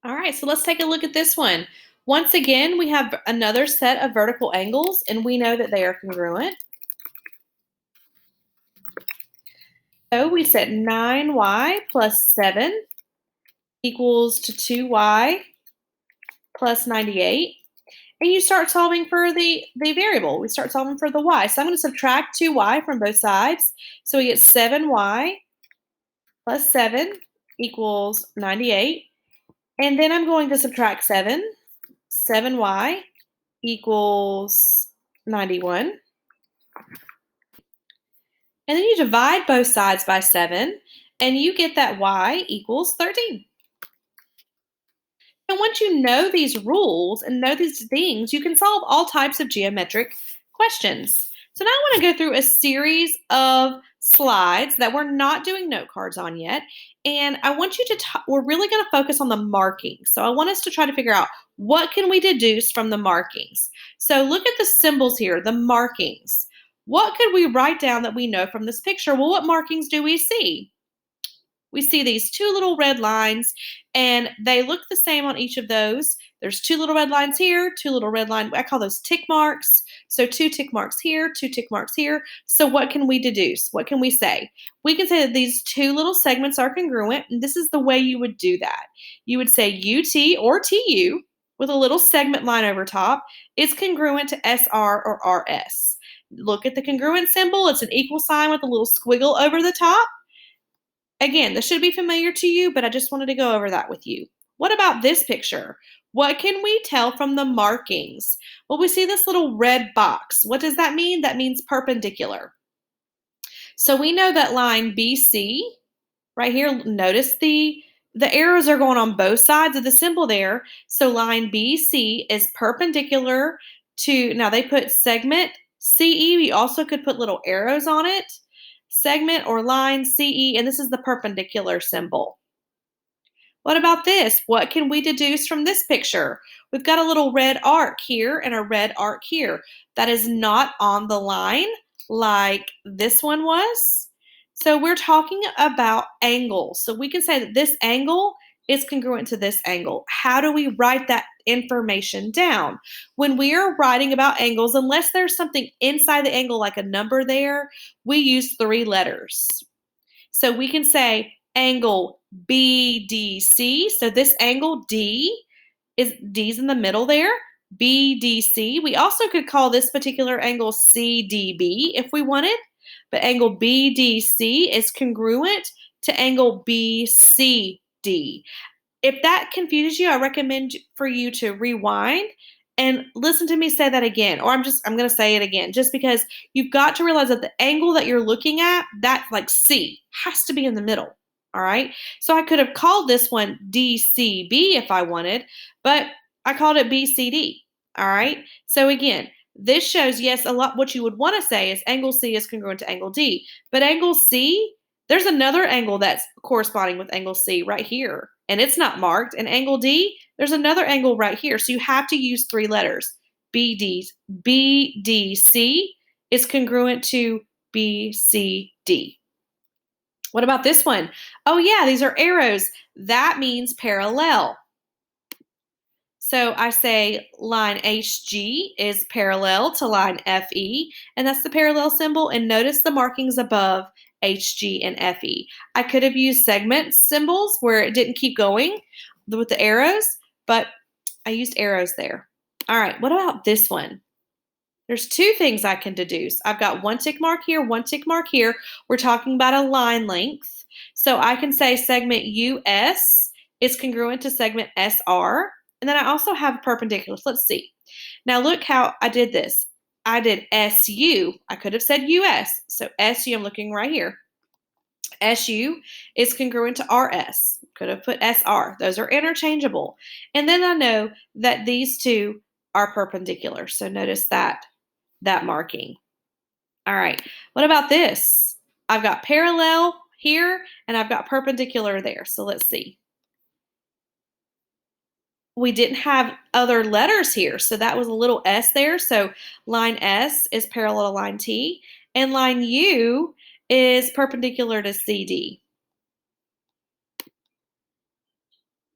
All right, so let's take a look at this one. Once again, we have another set of vertical angles, and we know that they are congruent. So we said 9y plus 7 equals to 2y plus 98. And you start solving for the variable. We start solving for the y. So I'm going to subtract 2y from both sides. So we get 7y plus 7 equals 98. And then I'm going to subtract 7. 7y equals 91. And then you divide both sides by 7, and you get that y equals 13. And once you know these rules and know these things, you can solve all types of geometric questions. So now I want to go through a series of slides that we're not doing note cards on yet. And I want you to, we're really going to focus on the markings. So I want us to try to figure out what can we deduce from the markings. So look at the symbols here, the markings. What could we write down that we know from this picture? Well, what markings do we see? We see these two little red lines, and they look the same on each of those. There's two little red lines here, two little red lines. I call those tick marks. So 2 tick marks here, 2 tick marks here. So what can we deduce? What can we say? We can say that these two little segments are congruent, and this is the way you would do that. You would say UT or TU with a little segment line over top is congruent to SR or RS. Look at the congruent symbol. It's an equal sign with a little squiggle over the top. Again, this should be familiar to you, but I just wanted to go over that with you. What about this picture? What can we tell from the markings? Well, we see this little red box. What does that mean? That means perpendicular. So we know that line BC, right here, notice the arrows are going on both sides of the symbol there. So line BC is perpendicular to, now they put segment CE. We also could put little arrows on it. Segment or line CE, and this is the perpendicular symbol. What about this? What can we deduce from this picture? We've got a little red arc here and a red arc here. That is not on the line like this one was. So we're talking about angles. So we can say that this angle is congruent to this angle. How do we write that information down? When we are writing about angles, unless there's something inside the angle like a number there, we use 3 letters. So we can say angle BDC. So this angle D's in the middle there. BDC. We also could call this particular angle CDB if we wanted, but angle BDC is congruent to angle BCD. If that confuses you, I recommend for you to rewind and listen to me say that again, or I'm going to say it again, just because you've got to realize that the angle that you're looking at, that like C, has to be in the middle. All right. So I could have called this one DCB if I wanted, but I called it BCD. All right. So again, this shows, yes, a lot what you would want to say is angle C is congruent to angle D, but angle C, there's another angle that's corresponding with angle C right here, and it's not marked. And angle D, there's another angle right here. So you have to use 3 letters. BDC is congruent to BCD. What about this one? Oh yeah, these are arrows. That means parallel. So I say line HG is parallel to line FE, and that's the parallel symbol. And notice the markings above HG and FE. I could have used segment symbols where it didn't keep going with the arrows, but I used arrows there. All right, what about this one? There's 2 things I can deduce. I've got 1 tick mark here, 1 tick mark here. We're talking about a line length. So I can say segment US is congruent to segment SR. And then I also have perpendiculars. Let's see. Now look how I did this. I did SU. I could have said US. So SU, I'm looking right here. SU is congruent to RS. Could have put SR. Those are interchangeable. And then I know that these 2 are perpendicular. So notice that marking. All right. What about this? I've got parallel here and I've got perpendicular there. So let's see. We didn't have other letters here, so that was a little S there. So line S is parallel to line T, and line U is perpendicular to CD.